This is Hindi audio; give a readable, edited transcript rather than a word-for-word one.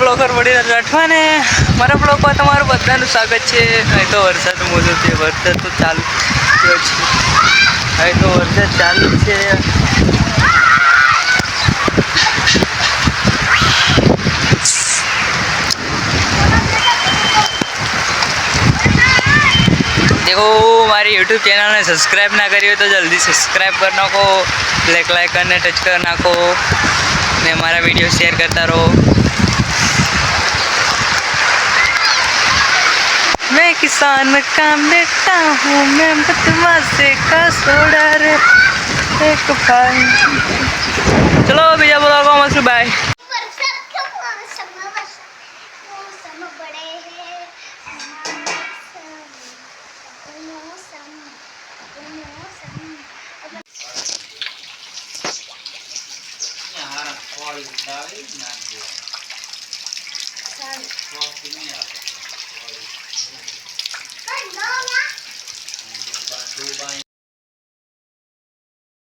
બ્લોગર વડીલ રાઠવા ને મારા બ્લોગમાં તમારું બધાનું સ્વાગત છે। અહીં તો વરસાદ મોજો છે, વરસાદ તો ચાલુ થયો છે। અહીં તો વરસાદ ચાલુ છે। देखो हमारी यूट्यूब चैनल ने सब्सक्राइब ना करी हो तो जल्दी सब्सक्राइब कर नाखो, ब्लैक लाइकन ने टच कर नाखो ने हमारा वीडियो शेयर करता रहो। मैं किसान का बेटा हूँ, मैं बदमाशी का सोडा रे एक भाई। चलो भैया बोला को मस्त बाय।